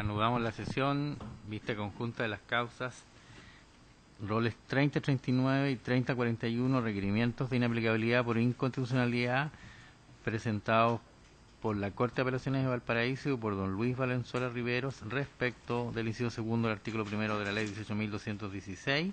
Reanudamos la sesión, vista conjunta de las causas, roles 3039 y 3041, requerimientos de inaplicabilidad por inconstitucionalidad presentados por la Corte de Apelaciones de Valparaíso y por don Luis Valenzuela Riveros respecto del inciso segundo del artículo primero de la ley 18.216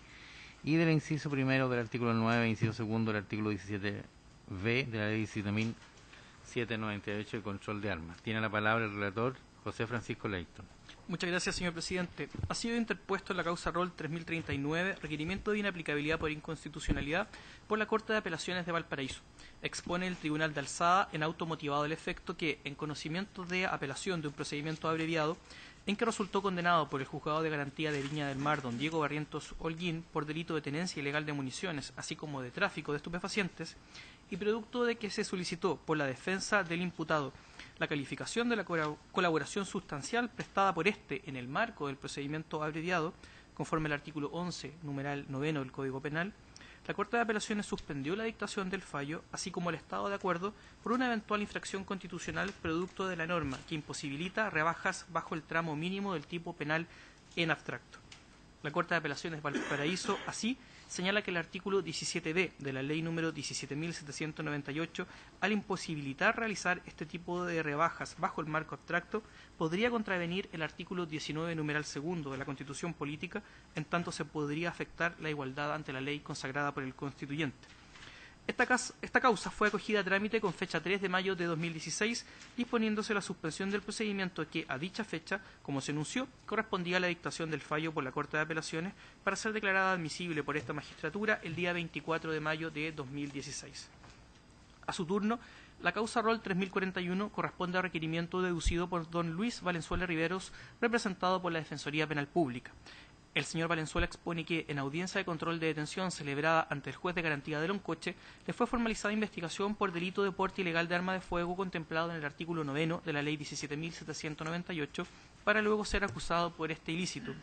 y del inciso primero del artículo 9, inciso segundo del artículo 17b de la ley 17.798 de control de armas. Tiene la palabra el relator José Francisco Leighton. Muchas gracias, señor presidente. Ha sido interpuesto en la causa rol 3039 requerimiento de inaplicabilidad por inconstitucionalidad por la Corte de Apelaciones de Valparaíso. Expone el Tribunal de Alzada en auto motivado del efecto que, en conocimiento de apelación de un procedimiento abreviado, en que resultó condenado por el Juzgado de Garantía de Viña del Mar don Diego Barrientos Holguín por delito de tenencia ilegal de municiones, así como de tráfico de estupefacientes, y producto de que se solicitó por la defensa del imputado la calificación de la colaboración sustancial prestada por éste en el marco del procedimiento abreviado, conforme al artículo 11, numeral 9 del Código Penal, la Corte de Apelaciones suspendió la dictación del fallo, así como el estado de acuerdo por una eventual infracción constitucional producto de la norma que imposibilita rebajas bajo el tramo mínimo del tipo penal en abstracto. La Corte de Apelaciones Valparaíso, así, señala que el artículo 17b de la ley número 17.798, al imposibilitar realizar este tipo de rebajas bajo el marco abstracto, podría contravenir el artículo 19, numeral segundo de la Constitución Política, en tanto se podría afectar la igualdad ante la ley consagrada por el Constituyente. Esta causa fue acogida a trámite con fecha 3 de mayo de 2016, disponiéndose la suspensión del procedimiento que, a dicha fecha, como se anunció, correspondía a la dictación del fallo por la Corte de Apelaciones para ser declarada admisible por esta magistratura el día 24 de mayo de 2016. A su turno, la causa rol 3041 corresponde a requerimiento deducido por don Luis Valenzuela Riveros, representado por la Defensoría Penal Pública. El señor Valenzuela expone que, en audiencia de control de detención celebrada ante el juez de garantía de Loncoche, le fue formalizada investigación por delito de porte ilegal de arma de fuego contemplado en el artículo 9 de la ley 17.798, para luego ser acusado por este ilícito.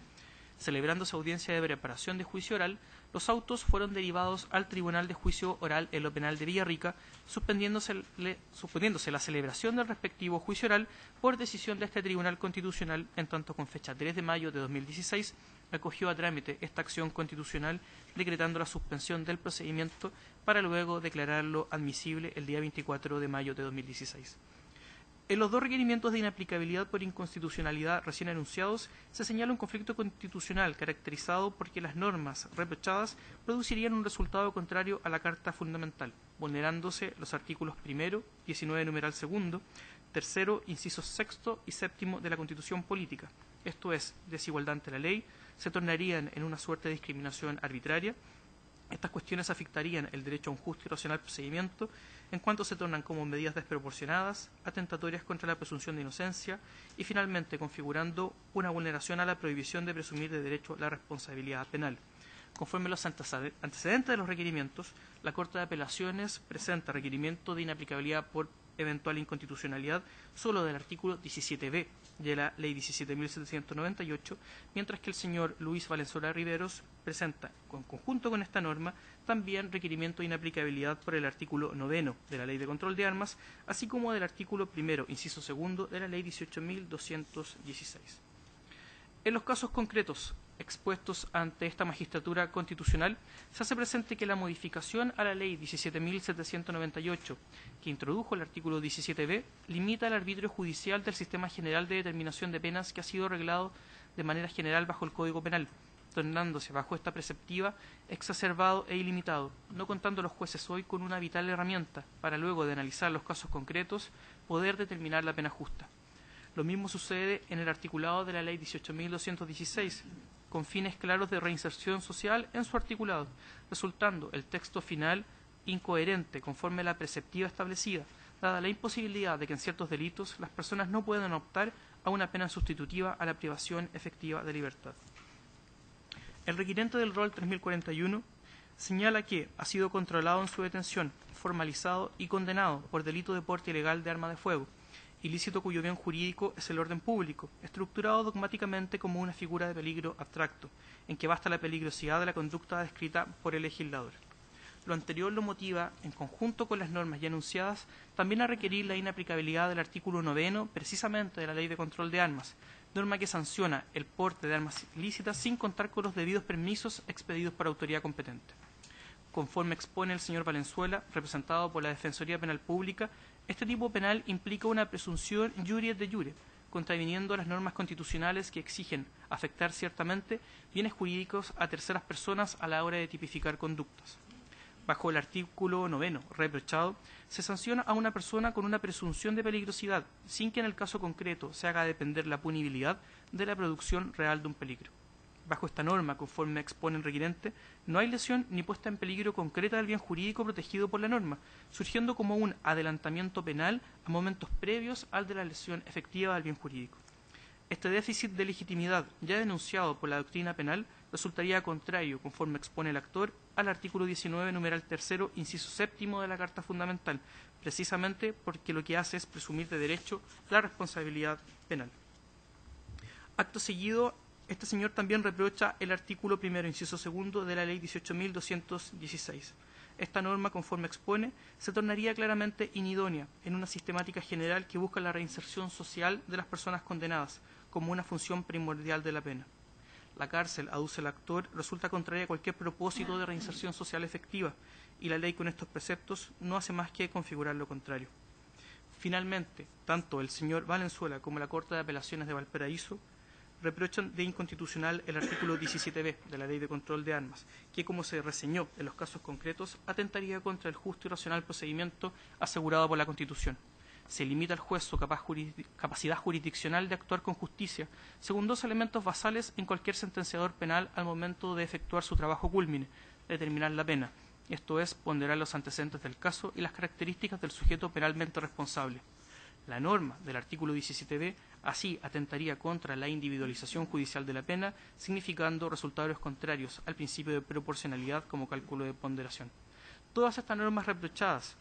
Celebrándose audiencia de preparación de juicio oral, los autos fueron derivados al Tribunal de Juicio Oral en lo Penal de Villarrica, suspendiéndose la celebración del respectivo juicio oral por decisión de este Tribunal Constitucional, en tanto con fecha 3 de mayo de 2016, acogió a trámite esta acción constitucional decretando la suspensión del procedimiento para luego declararlo admisible el día 24 de mayo de 2016. En los dos requerimientos de inaplicabilidad por inconstitucionalidad recién anunciados se señala un conflicto constitucional caracterizado porque las normas reprochadas producirían un resultado contrario a la Carta Fundamental, vulnerándose los artículos 1, 19 numeral 2, 3, incisos 6 y 7 de la Constitución Política, esto es, desigualdad ante la ley, se tornarían en una suerte de discriminación arbitraria. Estas cuestiones afectarían el derecho a un justo y racional procedimiento, en cuanto se tornan como medidas desproporcionadas, atentatorias contra la presunción de inocencia y finalmente configurando una vulneración a la prohibición de presumir de derecho a la responsabilidad penal. Conforme a los antecedentes de los requerimientos, la Corte de Apelaciones presenta requerimiento de inaplicabilidad por eventual inconstitucionalidad solo del artículo 17b de la ley 17.798, mientras que el señor Luis Valenzuela Riveros presenta, en conjunto con esta norma, también requerimiento de inaplicabilidad por el artículo 9 de la ley de control de armas, así como del artículo 1, inciso 2 de la ley 18.216. En los casos concretos expuestos ante esta magistratura constitucional, se hace presente que la modificación a la ley 17.798, que introdujo el artículo 17b, limita el arbitrio judicial del sistema general de determinación de penas que ha sido reglado de manera general bajo el Código Penal, tornándose bajo esta preceptiva exacerbado e ilimitado, no contando los jueces hoy con una vital herramienta para luego de analizar los casos concretos poder determinar la pena justa. Lo mismo sucede en el articulado de la ley 18.216, con fines claros de reinserción social en su articulado, resultando el texto final incoherente conforme a la preceptiva establecida, dada la imposibilidad de que en ciertos delitos las personas no puedan optar a una pena sustitutiva a la privación efectiva de libertad. El requirente del rol 3041 señala que ha sido controlado en su detención, formalizado y condenado por delito de porte ilegal de arma de fuego, ilícito cuyo bien jurídico es el orden público, estructurado dogmáticamente como una figura de peligro abstracto, en que basta la peligrosidad de la conducta descrita por el legislador. Lo anterior lo motiva, en conjunto con las normas ya anunciadas, también a requerir la inaplicabilidad del artículo 9 precisamente de la Ley de Control de Armas, norma que sanciona el porte de armas ilícitas sin contar con los debidos permisos expedidos por autoridad competente. Conforme expone el señor Valenzuela, representado por la Defensoría Penal Pública, este tipo penal implica una presunción iure de jure, contraviniendo las normas constitucionales que exigen afectar ciertamente bienes jurídicos a terceras personas a la hora de tipificar conductas. Bajo el artículo 9, reprochado, se sanciona a una persona con una presunción de peligrosidad, sin que en el caso concreto se haga depender la punibilidad de la producción real de un peligro. Bajo esta norma, conforme expone el requirente, no hay lesión ni puesta en peligro concreta del bien jurídico protegido por la norma, surgiendo como un adelantamiento penal a momentos previos al de la lesión efectiva del bien jurídico. Este déficit de legitimidad, ya denunciado por la doctrina penal, resultaría contrario, conforme expone el actor, al artículo 19, numeral 3, inciso 7 de la Carta Fundamental, precisamente porque lo que hace es presumir de derecho la responsabilidad penal. Acto seguido, este señor también reprocha el artículo 1, inciso 2 de la Ley 18.216. Esta norma, conforme expone, se tornaría claramente inidónea en una sistemática general que busca la reinserción social de las personas condenadas como una función primordial de la pena. La cárcel, aduce el actor, resulta contraria a cualquier propósito de reinserción social efectiva, y la ley con estos preceptos no hace más que configurar lo contrario. Finalmente, tanto el señor Valenzuela como la Corte de Apelaciones de Valparaíso reprochan de inconstitucional el artículo 17b de la Ley de Control de Armas, que, como se reseñó en los casos concretos, atentaría contra el justo y racional procedimiento asegurado por la Constitución. Se limita al juez su capacidad jurisdiccional de actuar con justicia, según dos elementos basales en cualquier sentenciador penal al momento de efectuar su trabajo cúlmine, determinar la pena, esto es, ponderar los antecedentes del caso y las características del sujeto penalmente responsable. La norma del artículo 17b así atentaría contra la individualización judicial de la pena, significando resultados contrarios al principio de proporcionalidad como cálculo de ponderación. Todas estas normas reprochadas,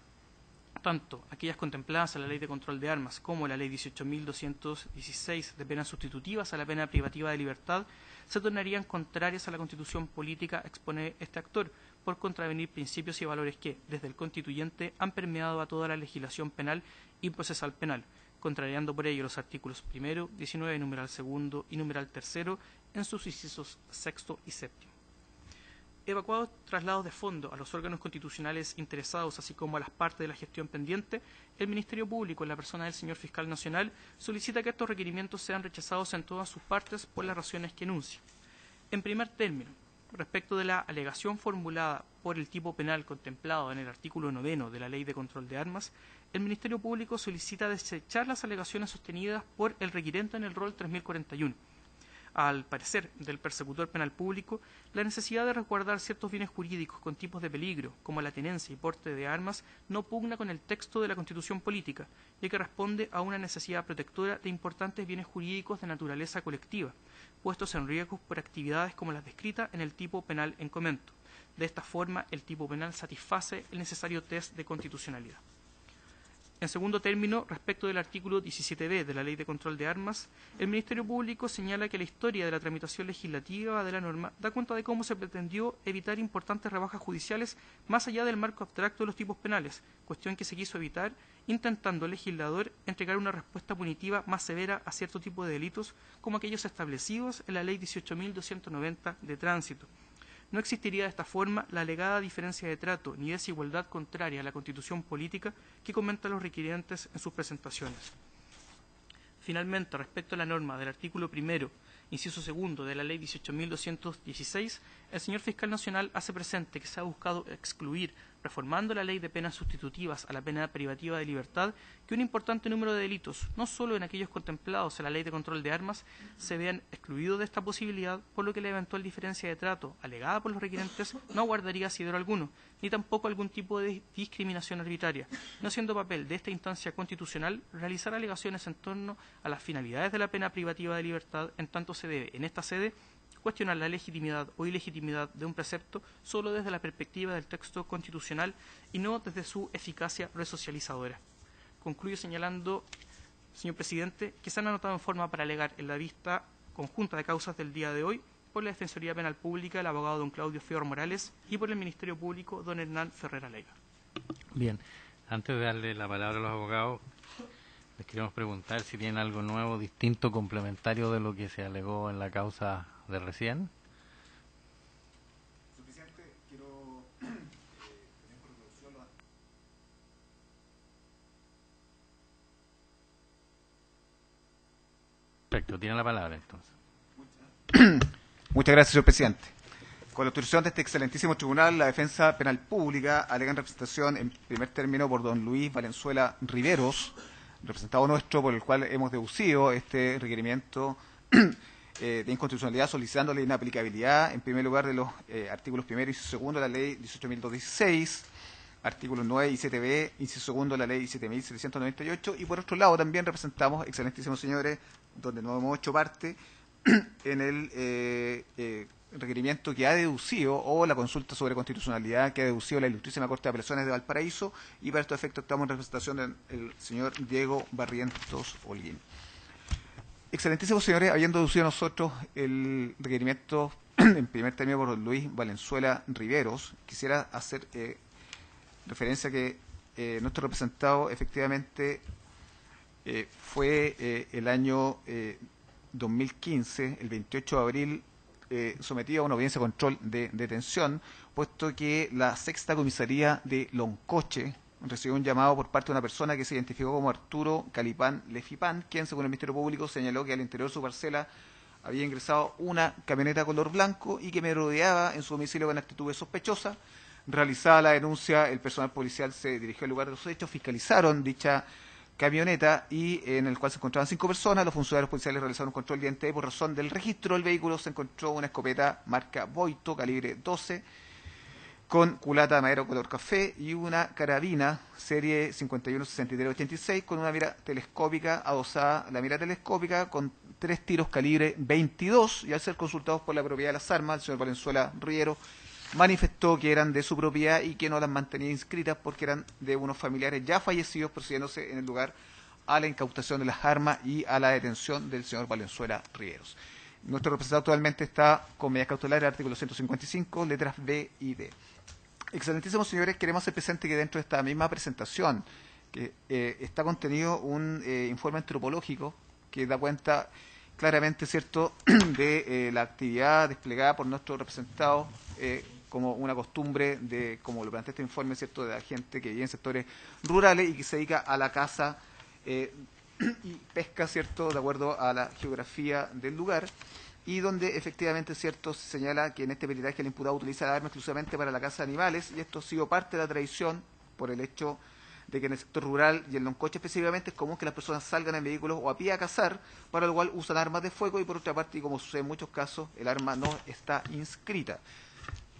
tanto aquellas contempladas en la Ley de Control de Armas como la Ley 18.216 de penas sustitutivas a la pena privativa de libertad, se tornarían contrarias a la Constitución política, expone este actor, por contravenir principios y valores que, desde el constituyente, han permeado a toda la legislación penal y procesal penal, contrariando por ello los artículos 1, 19, numeral 2 y numeral 3 en sus incisos 6 y 7. Evacuados traslados de fondo a los órganos constitucionales interesados, así como a las partes de la gestión pendiente, el Ministerio Público, en la persona del señor Fiscal Nacional, solicita que estos requerimientos sean rechazados en todas sus partes por las razones que enuncia. En primer término, respecto de la alegación formulada por el tipo penal contemplado en el artículo 9 de la Ley de Control de Armas, el Ministerio Público solicita desechar las alegaciones sostenidas por el requirente en el rol 3041. Al parecer del persecutor penal público, la necesidad de resguardar ciertos bienes jurídicos con tipos de peligro, como la tenencia y porte de armas, no pugna con el texto de la Constitución política, ya que responde a una necesidad protectora de importantes bienes jurídicos de naturaleza colectiva, puestos en riesgo por actividades como las descritas en el tipo penal en comento. De esta forma, el tipo penal satisface el necesario test de constitucionalidad. En segundo término, respecto del artículo 17b de la Ley de Control de Armas, el Ministerio Público señala que la historia de la tramitación legislativa de la norma da cuenta de cómo se pretendió evitar importantes rebajas judiciales más allá del marco abstracto de los tipos penales, cuestión que se quiso evitar intentando el legislador entregar una respuesta punitiva más severa a cierto tipo de delitos como aquellos establecidos en la Ley 18.290 de Tránsito. No existiría de esta forma la alegada diferencia de trato ni desigualdad contraria a la Constitución política que comentan los requirientes en sus presentaciones. Finalmente, respecto a la norma del artículo 1, inciso 2 de la Ley 18.216, el señor Fiscal Nacional hace presente que se ha buscado excluir, reformando la Ley de Penas Sustitutivas a la pena privativa de libertad, que un importante número de delitos, no solo en aquellos contemplados en la Ley de Control de Armas, se vean excluidos de esta posibilidad, por lo que la eventual diferencia de trato alegada por los requirentes no guardaría asidero alguno, ni tampoco algún tipo de discriminación arbitraria, no siendo papel de esta instancia constitucional realizar alegaciones en torno a las finalidades de la pena privativa de libertad, en tanto se debe, en esta sede, cuestionar la legitimidad o ilegitimidad de un precepto solo desde la perspectiva del texto constitucional y no desde su eficacia resocializadora. Concluyo señalando, señor presidente, que se han anotado en forma para alegar en la vista conjunta de causas del día de hoy por la Defensoría Penal Pública, el abogado don Claudio Fior Morales, y por el Ministerio Público, don Hernán Ferrera Leiva. Bien, antes de darle la palabra a los abogados, Les queremos preguntar si tienen algo nuevo, distinto, complementario de lo que se alegó en la causa de recién. Suficiente, quiero tener por resolución los... Perfecto, tienen la palabra entonces. Muchas gracias, señor presidente. Con la autorización de este excelentísimo tribunal, la defensa penal pública alega en representación en primer término por don Luis Valenzuela Riveros, representado nuestro, por el cual hemos deducido este requerimiento de inconstitucionalidad, solicitando la inaplicabilidad, en primer lugar, de los artículos primero y segundo de la ley 18.216, artículos 9 y 7b, inciso segundo de la ley 7.798, y por otro lado también representamos, excelentísimos señores, donde no hemos hecho parte, en el requerimiento que ha deducido, o la consulta sobre constitucionalidad que ha deducido la Ilustrísima Corte de Apelaciones de Valparaíso, y para estos efectos estamos en representación del señor Diego Barrientos Holguín. Excelentísimos señores, habiendo deducido nosotros el requerimiento en primer término por Luis Valenzuela Riveros, quisiera hacer referencia a que nuestro representado efectivamente fue el año 2015, el 28 de abril, sometido a una audiencia de control de detención, puesto que la sexta comisaría de Loncoche recibió un llamado por parte de una persona que se identificó como Arturo Calipán Lefipán, quien, según el Ministerio Público, señaló que al interior de su parcela había ingresado una camioneta color blanco y que merodeaba en su domicilio con actitudes sospechosas. Realizada la denuncia, el personal policial se dirigió al lugar de los hechos, fiscalizaron dicha camioneta y en el cual se encontraban 5 personas. Los funcionarios policiales realizaron un control de identidad y por razón del registro del vehículo se encontró una escopeta marca Boito, calibre 12, con culata de madera color café y una carabina serie 516386 con una mira telescópica adosada, la mira telescópica con 3 tiros calibre 22, y al ser consultados por la propiedad de las armas, el señor Valenzuela Riero manifestó que eran de su propiedad y que no las mantenía inscritas porque eran de unos familiares ya fallecidos, procediéndose en el lugar a la incautación de las armas y a la detención del señor Valenzuela Rieros. Nuestro representado actualmente está con medidas cautelares, artículo 155, letras B y D. Excelentísimos señores, queremos hacer presente que dentro de esta misma presentación que está contenido un informe antropológico que da cuenta claramente, ¿cierto?, de la actividad desplegada por nuestro representado como una costumbre de, como lo plantea este informe, ¿cierto?, de la gente que vive en sectores rurales y que se dedica a la caza y pesca, ¿cierto?, de acuerdo a la geografía del lugar, y donde efectivamente, ¿cierto?, se señala que en este peritaje el imputado utiliza la arma exclusivamente para la caza de animales, y esto ha sido parte de la tradición por el hecho de que en el sector rural y en Loncoche específicamente es común que las personas salgan en vehículos o a pie a cazar, para lo cual usan armas de fuego, y por otra parte, y como sucede en muchos casos, el arma no está inscrita.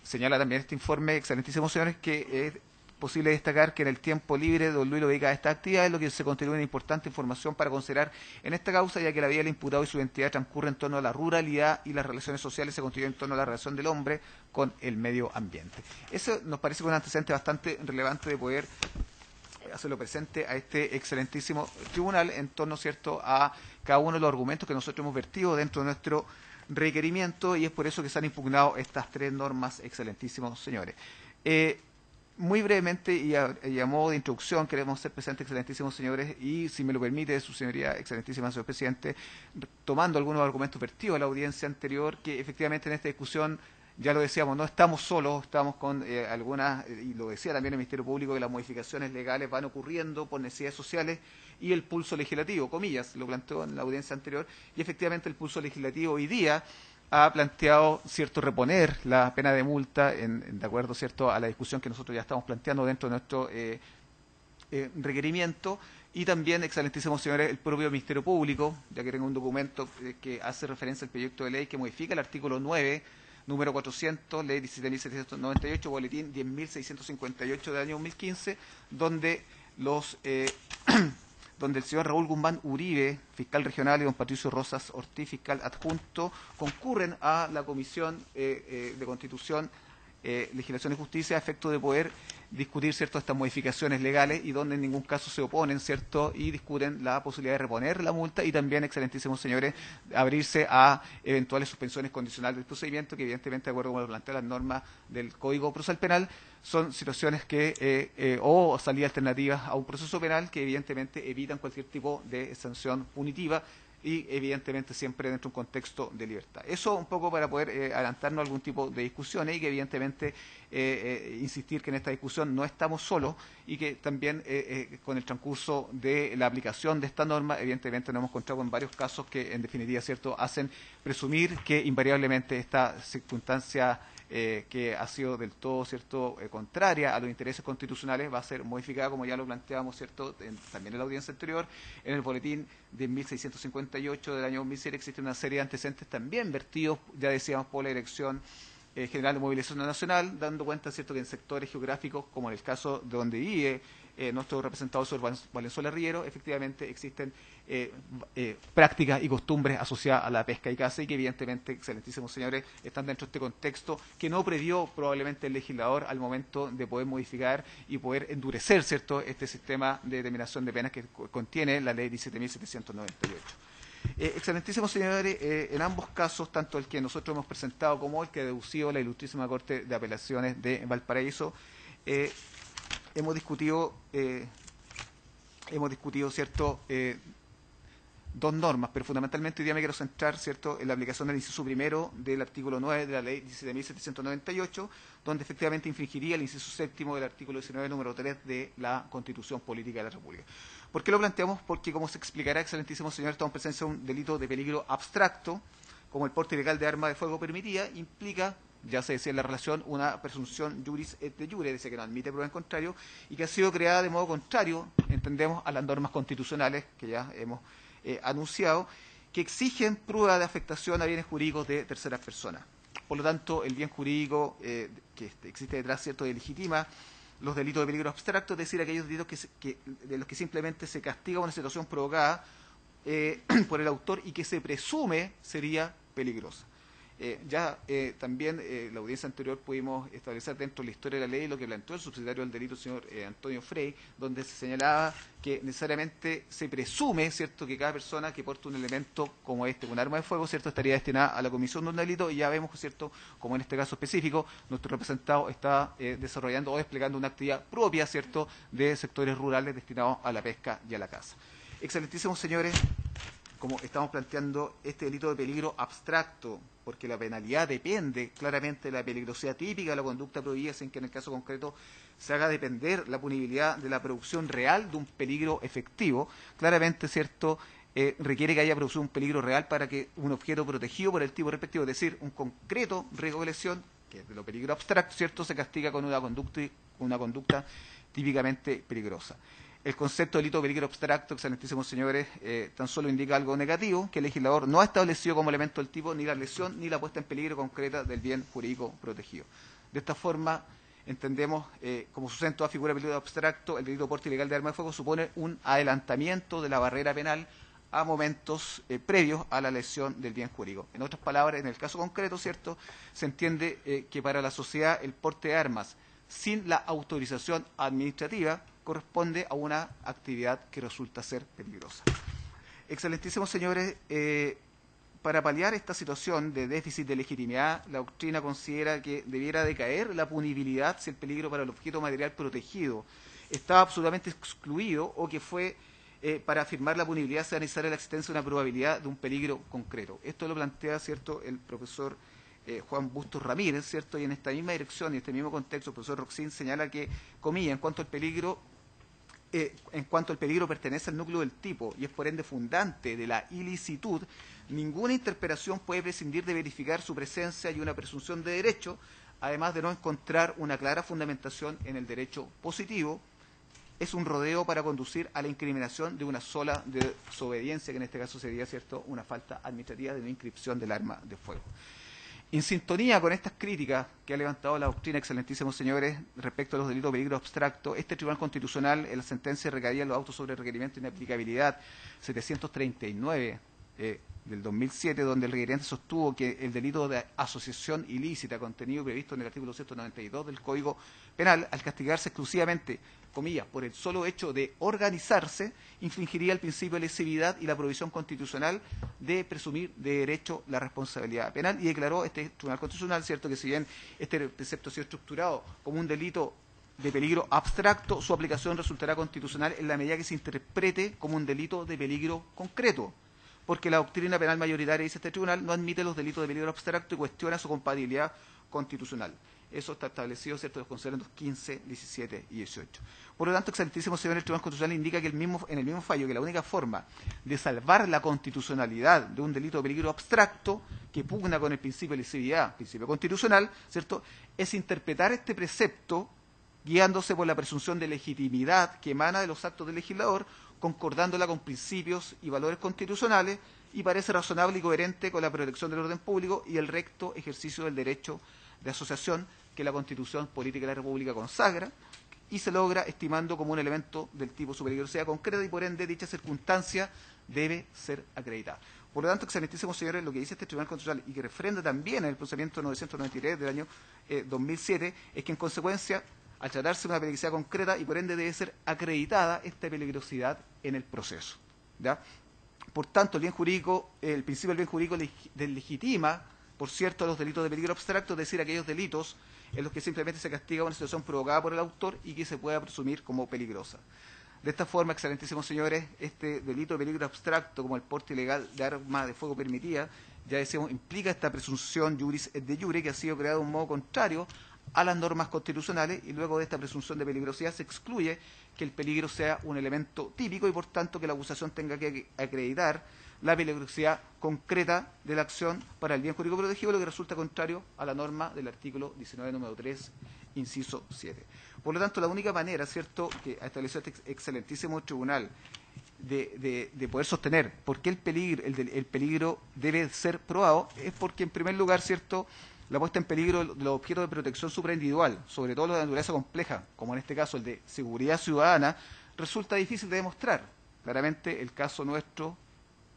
Señala también este informe, excelentísimos señores, que es posible destacar que en el tiempo libre don Luis lo dedica a esta actividad, es lo que se constituye una importante información para considerar en esta causa, ya que la vida del imputado y su identidad transcurre en torno a la ruralidad y las relaciones sociales se constituyen en torno a la relación del hombre con el medio ambiente. Eso nos parece un antecedente bastante relevante de poder hacerlo presente a este excelentísimo tribunal en torno, ¿cierto?, a cada uno de los argumentos que nosotros hemos vertido dentro de nuestro requerimiento, y es por eso que se han impugnado estas 3 normas, excelentísimos señores. Muy brevemente y a modo de introducción queremos ser presentes, excelentísimos señores, y si me lo permite su señoría, excelentísima señor presidente, tomando algunos argumentos vertidos a la audiencia anterior, que efectivamente en esta discusión, ya lo decíamos, no estamos solos, estamos con algunas, y lo decía también el Ministerio Público, que las modificaciones legales van ocurriendo por necesidades sociales y el pulso legislativo, comillas, lo planteó en la audiencia anterior, y efectivamente el pulso legislativo hoy día ha planteado, ¿cierto?, reponer la pena de multa de acuerdo, ¿cierto?, a la discusión que nosotros ya estamos planteando dentro de nuestro requerimiento, y también, excelentísimos señores, el propio Ministerio Público, ya que tengo un documento que hace referencia al proyecto de ley que modifica el artículo 9, número 400, ley 17.798, boletín 10.658 del año 2015, donde donde el señor Raúl Guzmán Uribe, fiscal regional, y don Patricio Rosas Ortiz, fiscal adjunto, concurren a la Comisión de Constitución, Legislación y Justicia a efecto de poder discutir, ¿cierto?, estas modificaciones legales y donde en ningún caso se oponen, ¿cierto?, y discuten la posibilidad de reponer la multa y también, excelentísimos señores, abrirse a eventuales suspensiones condicionales del procedimiento que evidentemente, de acuerdo con lo que plantean las normas del Código Procesal Penal, son situaciones que o salidas alternativas a un proceso penal que evidentemente evitan cualquier tipo de sanción punitiva y evidentemente siempre dentro de un contexto de libertad. Eso un poco para poder adelantarnos a algún tipo de discusiones y que evidentemente insistir que en esta discusión no estamos solos y que también con el transcurso de la aplicación de esta norma evidentemente nos hemos encontrado con varios casos que en definitiva, ¿cierto?, hacen presumir que invariablemente esta circunstancia que ha sido del todo, ¿cierto?, contraria a los intereses constitucionales, va a ser modificada, como ya lo planteamos, ¿cierto?, también en la audiencia anterior. En el boletín de 1658 del año 2007 existe una serie de antecedentes también vertidos, ya decíamos, por la Dirección General de Movilización Nacional, dando cuenta, ¿cierto?, que en sectores geográficos, como en el caso de donde vive nuestro representado sobre Valenzuela Riero, efectivamente existen prácticas y costumbres asociadas a la pesca y caza y que evidentemente, excelentísimos señores, están dentro de este contexto que no previó probablemente el legislador al momento de poder modificar y poder endurecer, ¿cierto?, este sistema de determinación de penas que contiene la ley 17.798. Excelentísimos señores, en ambos casos, tanto el que nosotros hemos presentado como el que ha deducido la Ilustrísima Corte de Apelaciones de Valparaíso, hemos discutido, ¿cierto?, dos normas, pero fundamentalmente hoy día me quiero centrar, ¿cierto?, en la aplicación del inciso primero del artículo 9 de la ley 17.798, donde efectivamente infringiría el inciso séptimo del artículo 19, número 3 de la Constitución Política de la República. ¿Por qué lo planteamos? Porque, como se explicará, excelentísimo señor, estamos en presencia de un delito de peligro abstracto, como el porte ilegal de arma de fuego permitida, implica, ya se decía en la relación, una presunción juris et de jure, dice que no admite prueba en contrario, y que ha sido creada de modo contrario, entendemos, a las normas constitucionales que ya hemos anunciado, que exigen prueba de afectación a bienes jurídicos de terceras personas. Por lo tanto, el bien jurídico que existe detrás, ¿cierto?, legitima los delitos de peligro abstracto, es decir, aquellos delitos de los que simplemente se castiga una situación provocada por el autor y que se presume sería peligrosa. También la audiencia anterior pudimos establecer dentro de la historia de la ley lo que planteó el subsidiario del delito, el señor Antonio Frey, donde se señalaba que necesariamente se presume, ¿cierto?, que cada persona que porte un elemento como este, un arma de fuego, ¿cierto?, estaría destinada a la comisión de un delito, y ya vemos, ¿cierto?, como en este caso específico, nuestro representado está desarrollando o desplegando una actividad propia, ¿cierto?, de sectores rurales destinados a la pesca y a la caza. Excelentísimos señores, como estamos planteando este delito de peligro abstracto, porque la penalidad depende claramente de la peligrosidad típica de la conducta prohibida, sin que en el caso concreto se haga depender la punibilidad de la producción real de un peligro efectivo, claramente, ¿cierto?, requiere que haya producido un peligro real para que un objeto protegido por el tipo respectivo, es decir, un concreto riesgo de lesión, que es de lo peligro abstracto, ¿cierto?, se castiga con una conducta típicamente peligrosa. El concepto de delito de peligro abstracto, excelentísimos señores, tan solo indica algo negativo, que el legislador no ha establecido como elemento del tipo ni la lesión ni la puesta en peligro concreta del bien jurídico protegido. De esta forma, entendemos, como sucede en toda figura de peligro abstracto, el delito de porte ilegal de arma de fuego supone un adelantamiento de la barrera penal a momentos previos a la lesión del bien jurídico. En otras palabras, en el caso concreto, ¿cierto?, se entiende que para la sociedad el porte de armas sin la autorización administrativa corresponde a una actividad que resulta ser peligrosa. Excelentísimos señores, para paliar esta situación de déficit de legitimidad, la doctrina considera que debiera decaer la punibilidad si el peligro para el objeto material protegido estaba absolutamente excluido o que fue para afirmar la punibilidad sea necesaria la existencia de una probabilidad de un peligro concreto. Esto lo plantea, ¿cierto?, el profesor Juan Bustos Ramírez, ¿cierto?, y en esta misma dirección y en este mismo contexto el profesor Roxín señala que, comillas, en cuanto al peligro pertenece al núcleo del tipo y es por ende fundante de la ilicitud, ninguna interpretación puede prescindir de verificar su presencia y una presunción de derecho, además de no encontrar una clara fundamentación en el derecho positivo. Es un rodeo para conducir a la incriminación de una sola desobediencia, que en este caso sería, ¿cierto?, una falta administrativa de una inscripción del arma de fuego. En sintonía con estas críticas que ha levantado la doctrina, excelentísimos señores, respecto a los delitos de peligro abstracto, este Tribunal Constitucional, en la sentencia recaía en los autos sobre requerimiento de inaplicabilidad 739 del 2007, donde el requiriente sostuvo que el delito de asociación ilícita contenido previsto en el artículo 192 del Código Penal, al castigarse exclusivamente, comillas, por el solo hecho de organizarse, infringiría el principio de lesividad y la provisión constitucional de presumir de derecho la responsabilidad penal, y declaró este Tribunal Constitucional, cierto, que si bien este precepto ha sido estructurado como un delito de peligro abstracto, su aplicación resultará constitucional en la medida que se interprete como un delito de peligro concreto, porque la doctrina penal mayoritaria, dice este tribunal, no admite los delitos de peligro abstracto y cuestiona su compatibilidad constitucional. Eso está establecido, cierto, en los considerandos 15, 17 y 18. Por lo tanto, excelentísimo señor, el Tribunal Constitucional indica que en el mismo fallo que la única forma de salvar la constitucionalidad de un delito de peligro abstracto que pugna con el principio de lesividad, principio constitucional, cierto, es interpretar este precepto guiándose por la presunción de legitimidad que emana de los actos del legislador, concordándola con principios y valores constitucionales, y parece razonable y coherente con la protección del orden público y el recto ejercicio del derecho de asociación que la Constitución Política de la República consagra, y se logra estimando como un elemento del tipo su peligrosidad concreta, y por ende dicha circunstancia debe ser acreditada. Por lo tanto, excelentísimos señores, lo que dice este Tribunal Constitucional y que refrenda también en el procedimiento 993 del año 2007 es que en consecuencia, al tratarse de una peligrosidad concreta y por ende debe ser acreditada esta peligrosidad en el proceso, ¿ya? Por tanto, el principio del bien jurídico legitima, por cierto, los delitos de peligro abstracto, es decir, aquellos delitos en los que simplemente se castiga una situación provocada por el autor y que se pueda presumir como peligrosa. De esta forma, excelentísimos señores, este delito de peligro abstracto, como el porte ilegal de arma de fuego permitida, ya decíamos, implica esta presunción juris et de jure, que ha sido creada de un modo contrario a las normas constitucionales, y luego de esta presunción de peligrosidad se excluye que el peligro sea un elemento típico y por tanto que la acusación tenga que acreditar la peligrosidad concreta de la acción para el bien jurídico protegido, lo que resulta contrario a la norma del artículo 19, número 3, inciso 7. Por lo tanto, la única manera, ¿cierto?, que ha establecido este excelentísimo tribunal de poder sostener por qué el peligro debe ser probado es porque, en primer lugar, ¿cierto?, la puesta en peligro de los objetos de protección supraindividual, sobre todo los de naturaleza compleja, como en este caso el de seguridad ciudadana, resulta difícil de demostrar. Claramente el caso nuestro,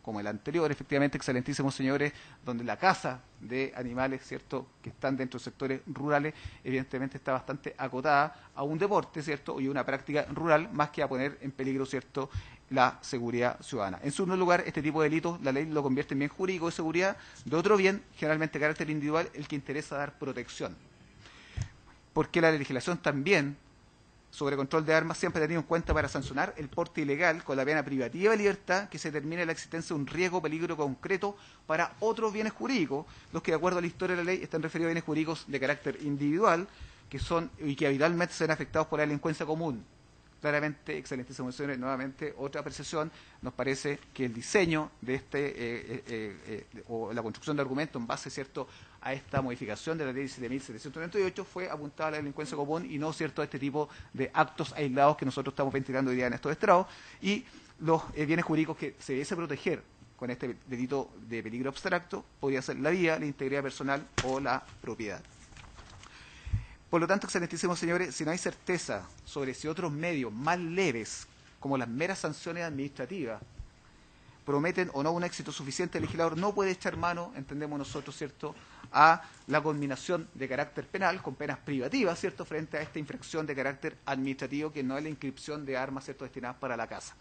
como el anterior, efectivamente, excelentísimos señores, donde la caza de animales, ¿cierto?, que están dentro de sectores rurales, evidentemente está bastante acotada a un deporte, ¿cierto?, y una práctica rural, más que a poner en peligro, ¿cierto?, la seguridad ciudadana. En segundo lugar, este tipo de delitos, la ley lo convierte en bien jurídico de seguridad de otro bien, generalmente de carácter individual, el que interesa dar protección. Porque la legislación también sobre control de armas siempre ha tenido en cuenta para sancionar el porte ilegal con la pena privativa de libertad que se determine la existencia de un riesgo o peligro concreto para otros bienes jurídicos, los que de acuerdo a la historia de la ley están referidos a bienes jurídicos de carácter individual que son y que habitualmente se ven afectados por la delincuencia común. Claramente, excelentísimos señores, nuevamente otra apreciación, nos parece que el diseño de o la construcción de argumentos en base, ¿cierto?, a esta modificación de la ley 17.798 fue apuntada a la delincuencia común y no, ¿cierto?, a este tipo de actos aislados que nosotros estamos ventilando hoy día en estos estrados, y los bienes jurídicos que se debiese proteger con este delito de peligro abstracto podría ser la vida, la integridad personal o la propiedad. Por lo tanto, excelentísimos señores, si no hay certeza sobre si otros medios más leves, como las meras sanciones administrativas, prometen o no un éxito suficiente, el legislador no puede echar mano, entendemos nosotros, ¿cierto?, a la conminación de carácter penal con penas privativas, ¿cierto?, frente a esta infracción de carácter administrativo que no es la inscripción de armas, ¿cierto?, destinadas para la caza.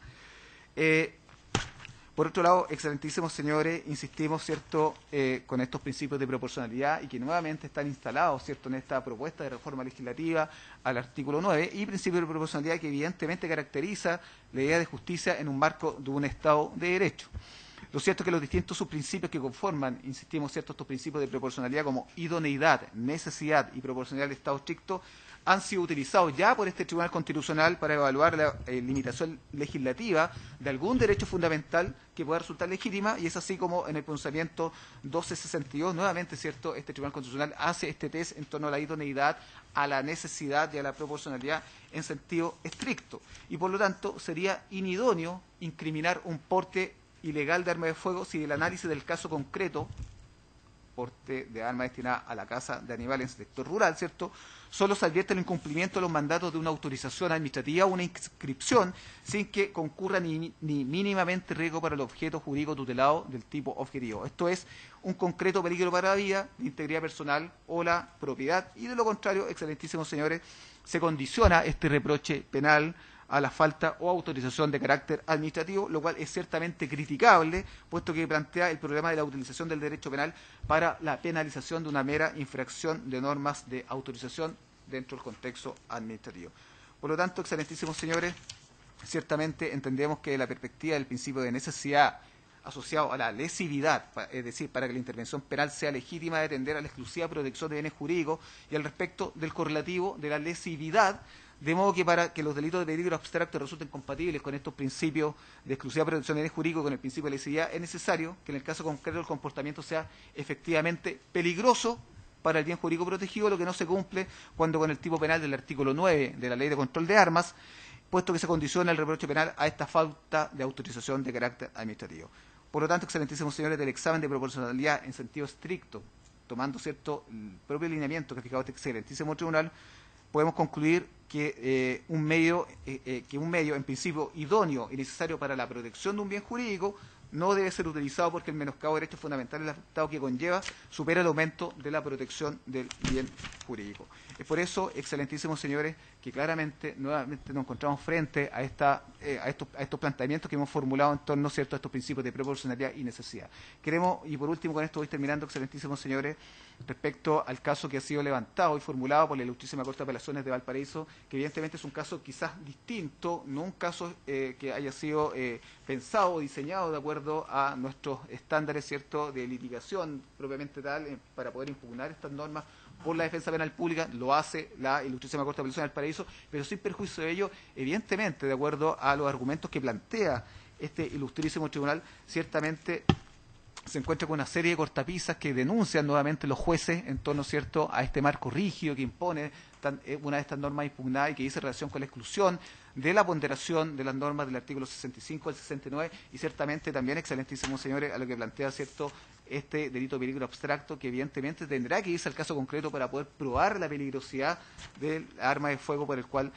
Por otro lado, excelentísimos señores, insistimos, ¿cierto?, con estos principios de proporcionalidad y que nuevamente están instalados, ¿cierto?, en esta propuesta de reforma legislativa al artículo 9, y principio de proporcionalidad que evidentemente caracteriza la idea de justicia en un marco de un Estado de Derecho. Lo cierto es que los distintos subprincipios que conforman, insistimos, ¿cierto?, estos principios de proporcionalidad como idoneidad, necesidad y proporcionalidad del Estado estricto, han sido utilizados ya por este Tribunal Constitucional para evaluar la limitación legislativa de algún derecho fundamental que pueda resultar legítima, y es así como en el pronunciamiento 1262, nuevamente, ¿cierto?, este Tribunal Constitucional hace este test en torno a la idoneidad, a la necesidad y a la proporcionalidad en sentido estricto. Y por lo tanto sería inidóneo incriminar un porte ilegal de arma de fuego si el análisis del caso concreto porte de armas destinadas a la caza de animales en el sector rural, ¿cierto? Solo se advierte el incumplimiento de los mandatos de una autorización administrativa o una inscripción sin que concurra ni mínimamente riesgo para el objeto jurídico tutelado del tipo objetivo. Esto es un concreto peligro para la vida, la integridad personal o la propiedad, y de lo contrario, excelentísimos señores, se condiciona este reproche penal a la falta o autorización de carácter administrativo, lo cual es ciertamente criticable, puesto que plantea el problema de la utilización del derecho penal para la penalización de una mera infracción de normas de autorización dentro del contexto administrativo. Por lo tanto, excelentísimos señores, ciertamente entendemos que la perspectiva del principio de necesidad asociado a la lesividad, es decir, para que la intervención penal sea legítima, de tender a la exclusiva protección de bienes jurídicos, y al respecto del correlativo de la lesividad, de modo que para que los delitos de peligro abstracto resulten compatibles con estos principios de exclusiva protección de bienes jurídicos y con el principio de lesividad, es necesario que en el caso concreto el comportamiento sea efectivamente peligroso para el bien jurídico protegido, lo que no se cumple cuando con el tipo penal del artículo 9 de la Ley de Control de Armas, puesto que se condiciona el reproche penal a esta falta de autorización de carácter administrativo. Por lo tanto, excelentísimos señores, del examen de proporcionalidad en sentido estricto, tomando cierto el propio lineamiento que ha fijado este excelentísimo tribunal, podemos concluir que un medio en principio idóneo y necesario para la protección de un bien jurídico no debe ser utilizado porque el menoscabo de derechos fundamentales del Estado que conlleva supera el aumento de la protección del bien jurídico. Es por eso, excelentísimos señores, que claramente nuevamente nos encontramos frente a estos planteamientos que hemos formulado en torno, ¿cierto?, a estos principios de proporcionalidad y necesidad. Queremos, y por último con esto voy terminando, excelentísimos señores, respecto al caso que ha sido levantado y formulado por la Ilustrísima Corte de Apelaciones de Valparaíso, que evidentemente es un caso quizás distinto, no un caso que haya sido pensado o diseñado de acuerdo a nuestros estándares, ¿cierto?, de litigación propiamente tal, para poder impugnar estas normas por la defensa penal pública. Lo hace la Ilustrísima Corte de Apelaciones del Paraíso, pero sin perjuicio de ello, evidentemente, de acuerdo a los argumentos que plantea este ilustrísimo tribunal, ciertamente se encuentra con una serie de cortapisas que denuncian nuevamente los jueces en torno, ¿cierto?, a este marco rígido que impone una de estas normas impugnadas y que dice relación con la exclusión de la ponderación de las normas del artículo 65 al 69, y ciertamente también, excelentísimos señores, a lo que plantea, ¿cierto?, este delito de peligro abstracto, que evidentemente tendrá que irse al caso concreto para poder probar la peligrosidad del arma de fuego por el cual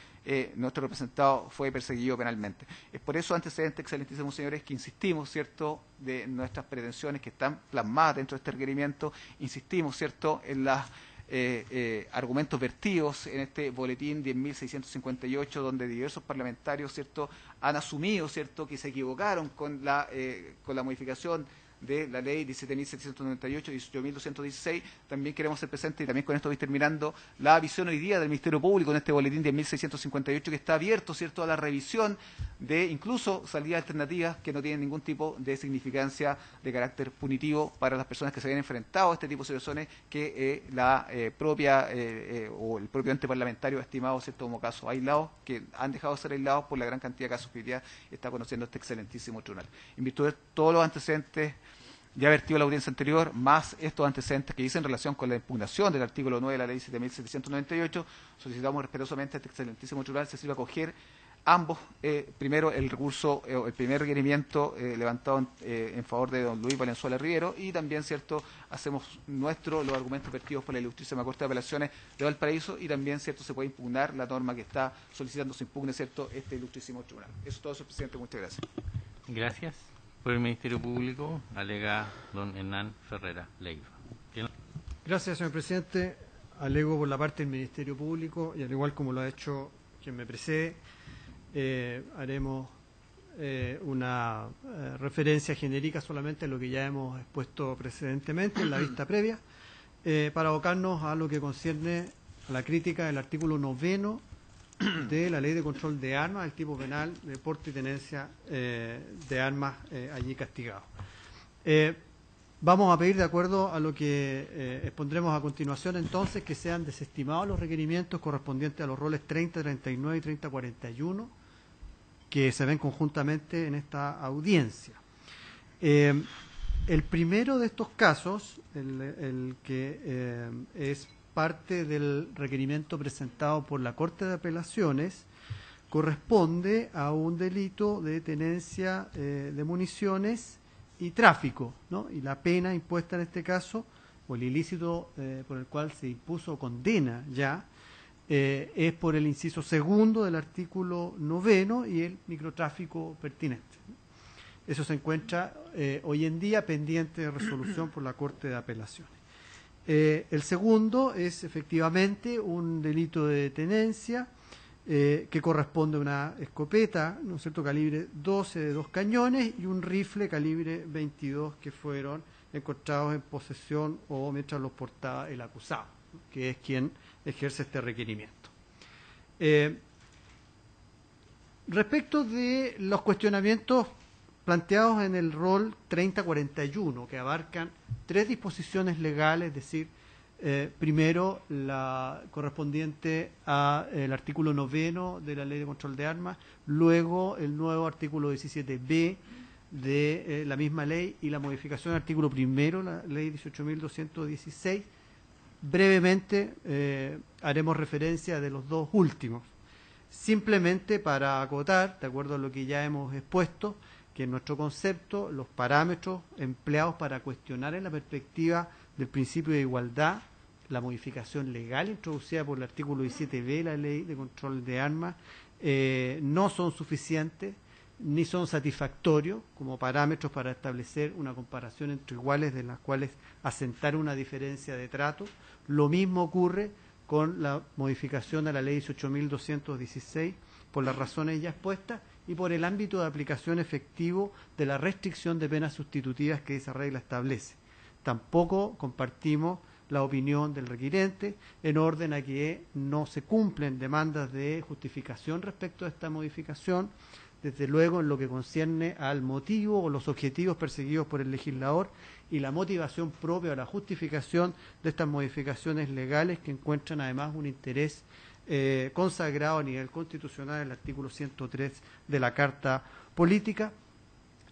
nuestro representado fue perseguido penalmente. Es por eso, antecedentes, excelentísimos señores, que insistimos, ¿cierto?, de nuestras pretensiones que están plasmadas dentro de este requerimiento, insistimos, ¿cierto?, en las argumentos vertidos en este boletín 10.658, donde diversos parlamentarios, ¿cierto?, han asumido, ¿cierto?, que se equivocaron con la modificación de la ley 17.798 y 18.216. También queremos ser presentes, y también con esto voy terminando, la visión hoy día del Ministerio Público en este boletín 10.658, que está abierto, ¿cierto?, a la revisión de incluso salidas alternativas que no tienen ningún tipo de significancia de carácter punitivo para las personas que se habían enfrentado a este tipo de situaciones que o el propio ente parlamentario ha estimado, ¿cierto?, como casos aislados, que han dejado de ser aislados por la gran cantidad de casos que hoy día está conociendo este excelentísimo tribunal. En virtud de todos los antecedentes ya vertido la audiencia anterior, más estos antecedentes que dicen en relación con la impugnación del artículo 9 de la ley 7.798, solicitamos respetuosamente a este excelentísimo tribunal se sirva a acoger ambos, primero el recurso, el primer requerimiento levantado en favor de don Luis Valenzuela Rivero, y también, ¿cierto?, hacemos nuestros los argumentos vertidos por la Ilustrísima Corte de Apelaciones de Valparaíso, y también, ¿cierto?, se puede impugnar la norma que está solicitando se impugne, ¿cierto?, este Ilustrísimo Tribunal. Eso es todo, señor presidente. Muchas gracias. Gracias. Por el Ministerio Público, alega don Hernán Ferrera Leiva. Gracias, señor presidente. Alego por la parte del Ministerio Público, y al igual como lo ha hecho quien me precede, haremos una referencia genérica solamente a lo que ya hemos expuesto precedentemente en la vista previa, para abocarnos a lo que concierne a la crítica del artículo 9 de la Ley de Control de Armas, el tipo penal de porte y tenencia de armas allí castigado. Vamos a pedir, de acuerdo a lo que expondremos a continuación, entonces, que sean desestimados los requerimientos correspondientes a los roles 30, 39 y 30, 41, que se ven conjuntamente en esta audiencia. El primero de estos casos, el que es parte del requerimiento presentado por la Corte de Apelaciones, corresponde a un delito de tenencia de municiones y tráfico, ¿no? Y la pena impuesta en este caso o el ilícito por el cual se impuso condena ya, es por el inciso segundo del artículo 9 y el microtráfico pertinente. Eso se encuentra hoy en día pendiente de resolución por la Corte de Apelaciones. El segundo es efectivamente un delito de tenencia que corresponde a una escopeta, ¿no es cierto?, calibre 12 de 2 cañones y un rifle calibre 22 que fueron encontrados en posesión o mientras los portaba el acusado, que es quien ejerce este requerimiento. Respecto de los cuestionamientos planteados en el rol 3041, que abarcan 3 disposiciones legales, es decir, primero la correspondiente al artículo 9 de la Ley de Control de Armas, luego el nuevo artículo 17b de la misma ley y la modificación del artículo 1, la Ley 18.216. Brevemente haremos referencia de los dos últimos, simplemente para acotar, de acuerdo a lo que ya hemos expuesto, que en nuestro concepto los parámetros empleados para cuestionar en la perspectiva del principio de igualdad la modificación legal introducida por el artículo 17b de la Ley de Control de Armas no son suficientes ni son satisfactorios como parámetros para establecer una comparación entre iguales de las cuales asentar una diferencia de trato. Lo mismo ocurre con la modificación de la Ley 18.216 por las razones ya expuestas y por el ámbito de aplicación efectivo de la restricción de penas sustitutivas que esa regla establece. Tampoco compartimos la opinión del requirente en orden a que no se cumplen demandas de justificación respecto a esta modificación, desde luego en lo que concierne al motivo o los objetivos perseguidos por el legislador y la motivación propia o la justificación de estas modificaciones legales que encuentran además un interés consagrado a nivel constitucional en el artículo 103 de la Carta Política.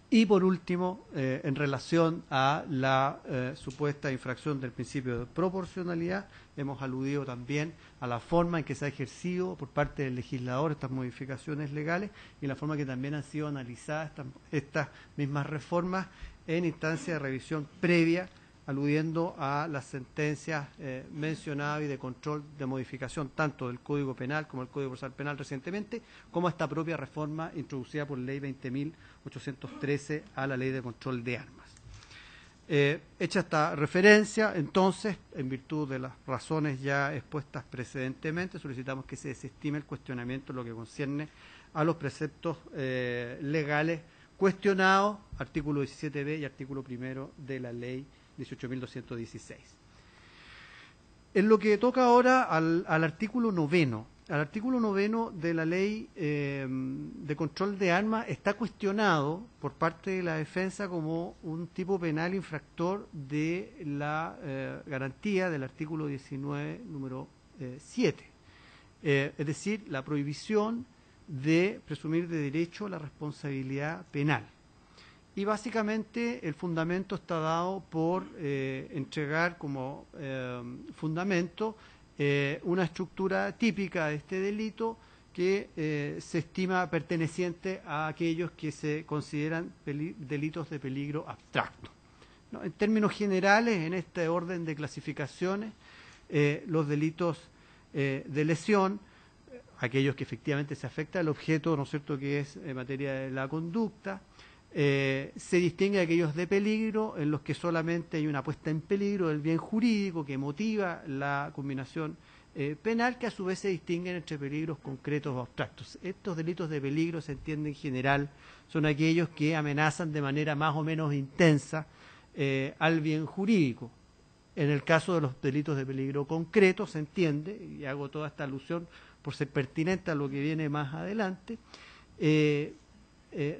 Y por último, en relación a la supuesta infracción del principio de proporcionalidad, hemos aludido también a la forma en que se ha ejercido por parte del legislador estas modificaciones legales y la forma que también han sido analizadas estas mismas reformas en instancia de revisión previa, aludiendo a las sentencias mencionadas y de control de modificación tanto del Código Penal como del Código Procesal Penal recientemente, como esta propia reforma introducida por Ley 20.813 a la Ley de Control de Armas. Hecha esta referencia, entonces, en virtud de las razones ya expuestas precedentemente, solicitamos que se desestime el cuestionamiento en lo que concierne a los preceptos legales cuestionados, artículo 17b y artículo 1 de la Ley 18.216. En lo que toca ahora al artículo 9, al artículo 9 de la Ley de Control de Armas está cuestionado por parte de la defensa como un tipo penal infractor de la garantía del artículo 19, número 7, es decir, la prohibición de presumir de derecho a la responsabilidad penal. Y básicamente el fundamento está dado por entregar como fundamento una estructura típica de este delito que se estima perteneciente a aquellos que se consideran delitos de peligro abstracto, ¿no? En términos generales, en este orden de clasificaciones, los delitos de lesión, aquellos que efectivamente se afecta al objeto, ¿no es cierto?, que es en materia de la conducta, se distingue de aquellos de peligro en los que solamente hay una puesta en peligro del bien jurídico que motiva la combinación penal, que a su vez se distinguen entre peligros concretos o abstractos. Estos delitos de peligro, se entiende en general, son aquellos que amenazan de manera más o menos intensa al bien jurídico. En el caso de los delitos de peligro concreto, se entiende, y hago toda esta alusión por ser pertinente a lo que viene más adelante,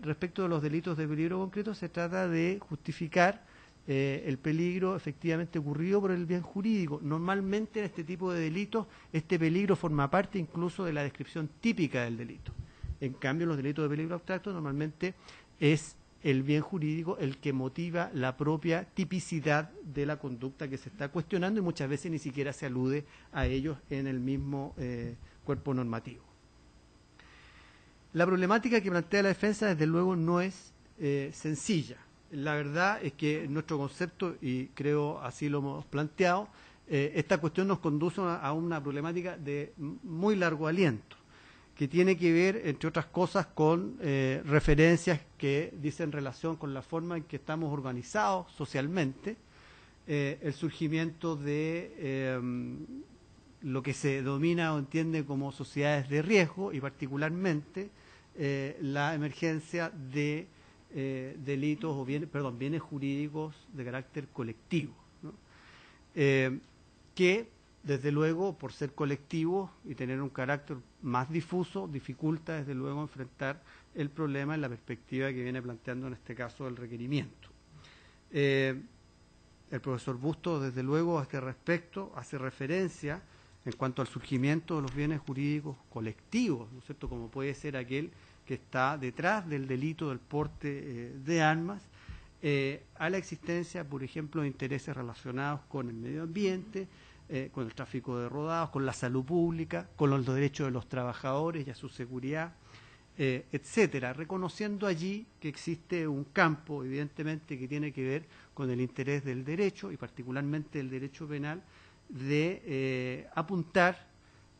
respecto de los delitos de peligro concreto, se trata de justificar el peligro efectivamente ocurrido por el bien jurídico. Normalmente en este tipo de delitos, este peligro forma parte incluso de la descripción típica del delito. En cambio, los delitos de peligro abstracto normalmente es el bien jurídico el que motiva la propia tipicidad de la conducta que se está cuestionando y muchas veces ni siquiera se alude a ellos en el mismo cuerpo normativo. La problemática que plantea la defensa, desde luego, no es sencilla. la verdad es que nuestro concepto, y creo así lo hemos planteado, esta cuestión nos conduce a una problemática de muy largo aliento, que tiene que ver, entre otras cosas, con referencias que dicen relación con la forma en que estamos organizados socialmente, el surgimiento de lo que se domina o entiende como sociedades de riesgo y particularmente la emergencia de delitos o bienes jurídicos de carácter colectivo, ¿no? Que desde luego, por ser colectivos y tener un carácter más difuso, dificulta desde luego enfrentar el problema en la perspectiva que viene planteando en este caso el requerimiento. El profesor Bustos, desde luego, a este respecto, hace referencia en cuanto al surgimiento de los bienes jurídicos colectivos, ¿no es cierto?, como puede ser aquel que está detrás del delito del porte de armas, a la existencia, por ejemplo, de intereses relacionados con el medio ambiente, con el tráfico de rodados, con la salud pública, con los derechos de los trabajadores y a su seguridad, etcétera, reconociendo allí que existe un campo, evidentemente, que tiene que ver con el interés del derecho, y particularmente el derecho penal, de apuntar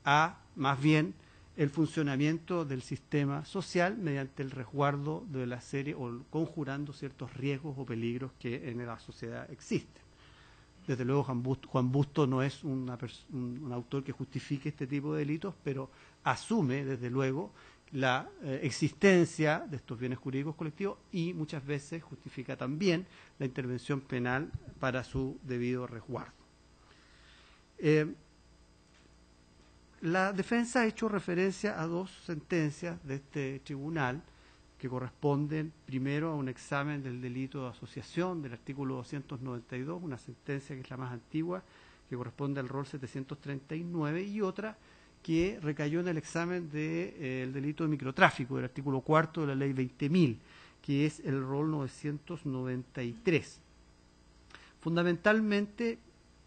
a, más bien, el funcionamiento del sistema social mediante el resguardo de la serie o conjurando ciertos riesgos o peligros que en la sociedad existen. Desde luego Juan Bustos no es un autor que justifique este tipo de delitos, pero asume desde luego la existencia de estos bienes jurídicos colectivos y muchas veces justifica también la intervención penal para su debido resguardo. La defensa ha hecho referencia a dos sentencias de este tribunal que corresponden primero a un examen del delito de asociación del artículo 292, una sentencia que es la más antigua, que corresponde al rol 739, y otra que recayó en el examen del delito de microtráfico del artículo 4 de la ley 20.000, que es el rol 993. Fundamentalmente,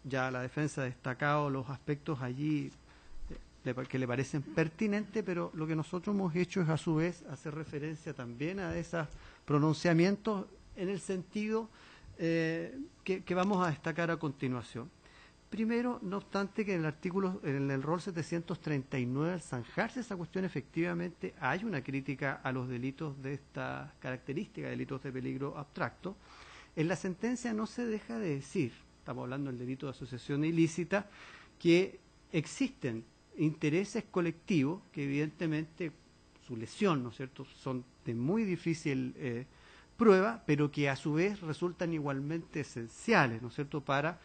ya la defensa ha destacado los aspectos allí que le parecen pertinentes, pero lo que nosotros hemos hecho es a su vez hacer referencia también a esos pronunciamientos en el sentido que vamos a destacar a continuación. Primero, no obstante que en el rol 739, al zanjarse esa cuestión, efectivamente hay una crítica a los delitos de esta característica, delitos de peligro abstracto. En la sentencia no se deja de decir, estamos hablando del delito de asociación ilícita, que existen intereses colectivos que evidentemente su lesión, ¿no es cierto?, son de muy difícil prueba, pero que a su vez resultan igualmente esenciales, ¿no es cierto?, para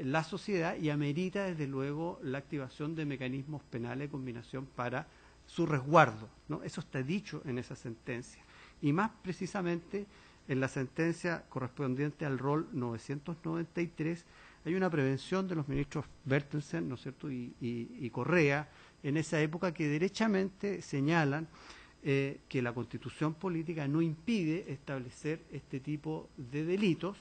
la sociedad, y amerita desde luego la activación de mecanismos penales de combinación para su resguardo, ¿no? Eso está dicho en esa sentencia. Y más precisamente en la sentencia correspondiente al rol 993 hay una prevención de los ministros Bertelsen, ¿no es cierto?, y Correa, en esa época, que derechamente señalan que la Constitución política no impide establecer este tipo de delitos,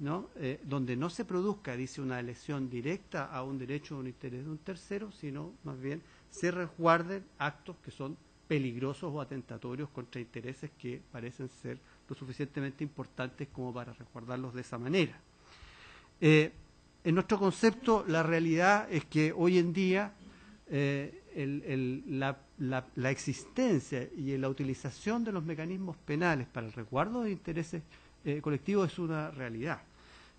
¿no?, donde no se produzca, dice, una lesión directa a un derecho o un interés de un tercero, sino más bien se resguarden actos que son peligrosos o atentatorios contra intereses que parecen ser lo suficientemente importantes como para resguardarlos de esa manera. En nuestro concepto, la realidad es que hoy en día la existencia y la utilización de los mecanismos penales para el resguardo de intereses colectivos es una realidad,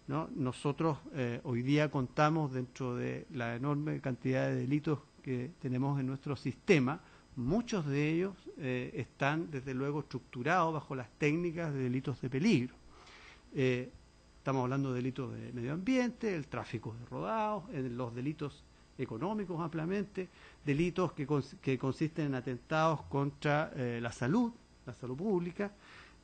¿no? Nosotros hoy día contamos, dentro de la enorme cantidad de delitos que tenemos en nuestro sistema, muchos de ellos están desde luego estructurados bajo las técnicas de delitos de peligro. Estamos hablando de delitos de medio ambiente, el tráfico de rodados, los delitos económicos ampliamente, delitos que consisten en atentados contra la salud pública.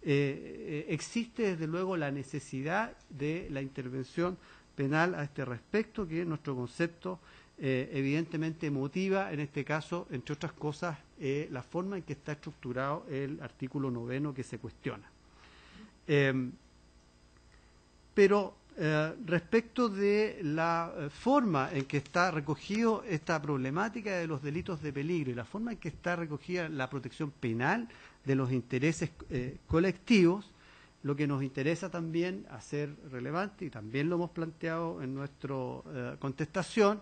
Existe desde luego la necesidad de la intervención penal a este respecto, que nuestro concepto evidentemente motiva, en este caso, entre otras cosas, la forma en que está estructurado el artículo 9 que se cuestiona. Pero respecto de la forma en que está recogido esta problemática de los delitos de peligro y la forma en que está recogida la protección penal de los intereses colectivos, lo que nos interesa también hacer relevante, y también lo hemos planteado en nuestra contestación,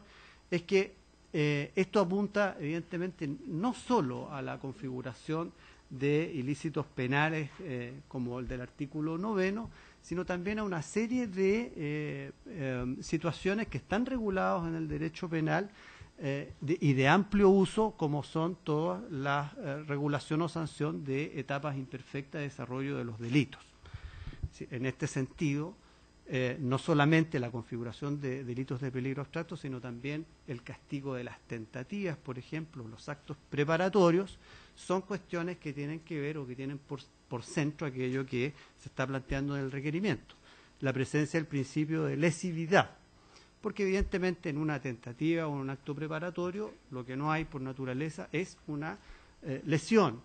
es que esto apunta evidentemente no solo a la configuración de ilícitos penales como el del artículo 9, sino también a una serie de situaciones que están reguladas en el derecho penal y de amplio uso, como son todas las regulación o sanción de etapas imperfectas de desarrollo de los delitos. Sí, en este sentido, no solamente la configuración de delitos de peligro abstracto, sino también el castigo de las tentativas, por ejemplo, los actos preparatorios, son cuestiones que tienen que ver o que tienen por centro aquello que se está planteando en el requerimiento. La presencia del principio de lesividad, porque evidentemente en una tentativa o en un acto preparatorio lo que no hay por naturaleza es una lesión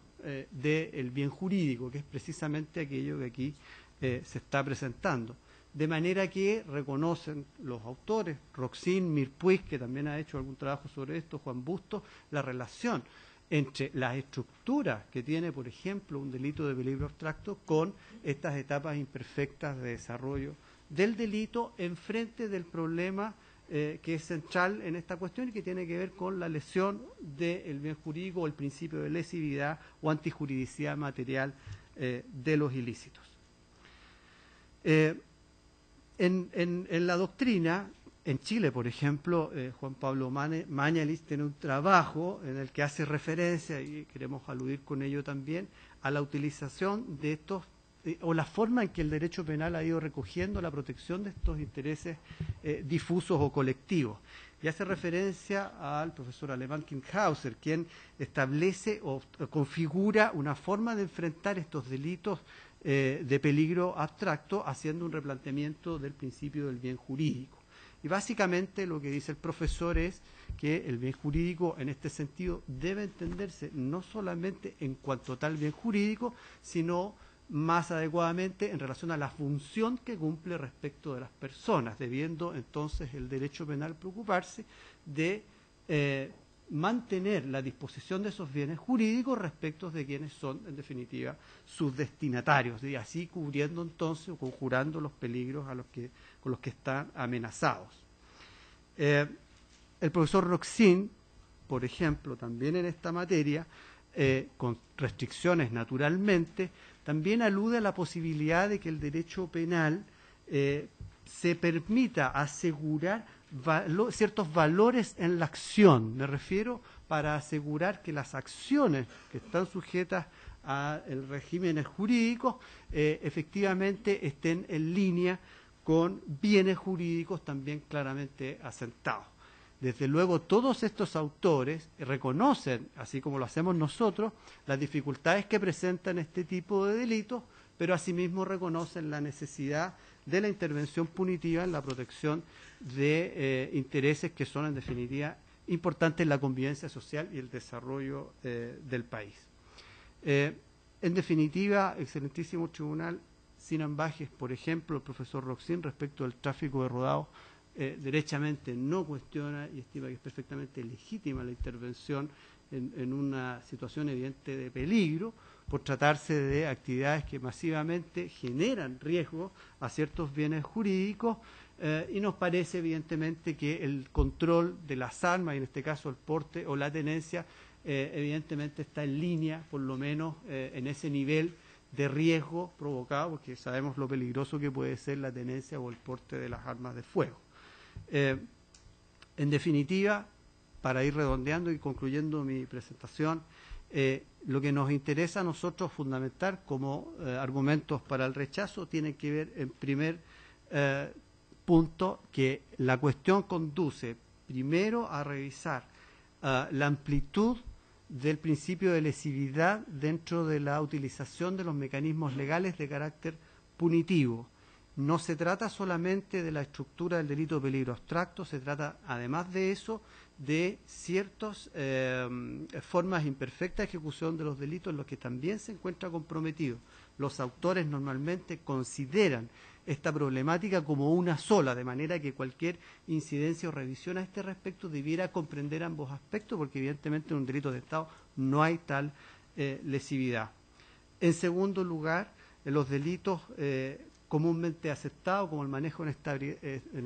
del bien jurídico, que es precisamente aquello que aquí se está presentando. De manera que reconocen los autores, Roxin, Mirpuig, que también ha hecho algún trabajo sobre esto, Juan Bustos, la relación entre las estructuras que tiene, por ejemplo, un delito de peligro abstracto con estas etapas imperfectas de desarrollo del delito en frente del problema que es central en esta cuestión y que tiene que ver con la lesión del bien jurídico o el principio de lesividad o antijuridicidad material de los ilícitos. En la doctrina, en Chile, por ejemplo, Juan Pablo Mañalich tiene un trabajo en el que hace referencia, y queremos aludir con ello también, a la utilización de estos, o la forma en que el derecho penal ha ido recogiendo la protección de estos intereses difusos o colectivos. Y hace referencia al profesor alemán Kinghauser, quien establece o configura una forma de enfrentar estos delitos de peligro abstracto, haciendo un replanteamiento del principio del bien jurídico. Y básicamente lo que dice el profesor es que el bien jurídico en este sentido debe entenderse no solamente en cuanto a tal bien jurídico, sino más adecuadamente en relación a la función que cumple respecto de las personas, debiendo entonces el derecho penal preocuparse de mantener la disposición de esos bienes jurídicos respecto de quienes son, en definitiva, sus destinatarios, y así cubriendo entonces o conjurando los peligros con los que están amenazados. El profesor Roxin, por ejemplo, también en esta materia, con restricciones naturalmente, también alude a la posibilidad de que el derecho penal se permita asegurar ciertos valores en la acción. Me refiero para asegurar que las acciones que están sujetas al régimen jurídico efectivamente estén en línea con bienes jurídicos también claramente asentados. Desde luego, todos estos autores reconocen, así como lo hacemos nosotros, las dificultades que presentan este tipo de delitos, pero asimismo reconocen la necesidad de la intervención punitiva en la protección de intereses que son, en definitiva, importantes en la convivencia social y el desarrollo del país. En definitiva, excelentísimo tribunal, sin ambajes, por ejemplo, el profesor Roxin, respecto del tráfico de rodados, derechamente no cuestiona y estima que es perfectamente legítima la intervención en una situación evidente de peligro, por tratarse de actividades que masivamente generan riesgo a ciertos bienes jurídicos, y nos parece evidentemente que el control de las armas, y en este caso el porte o la tenencia, evidentemente está en línea, por lo menos en ese nivel de riesgo provocado, porque sabemos lo peligroso que puede ser la tenencia o el porte de las armas de fuego. En definitiva, para ir redondeando y concluyendo mi presentación, lo que nos interesa a nosotros fundamentar como argumentos para el rechazo tiene que ver, en primer punto, que la cuestión conduce primero a revisar la amplitud del principio de lesividad dentro de la utilización de los mecanismos legales de carácter punitivo. No se trata solamente de la estructura del delito de peligro abstracto, se trata, además de eso, de ciertas formas imperfectas de ejecución de los delitos en los que también se encuentra comprometido. Los autores normalmente consideran esta problemática como una sola, de manera que cualquier incidencia o revisión a este respecto debiera comprender ambos aspectos, porque evidentemente en un delito de Estado no hay tal lesividad. En segundo lugar, los delitos comúnmente aceptados, como el manejo en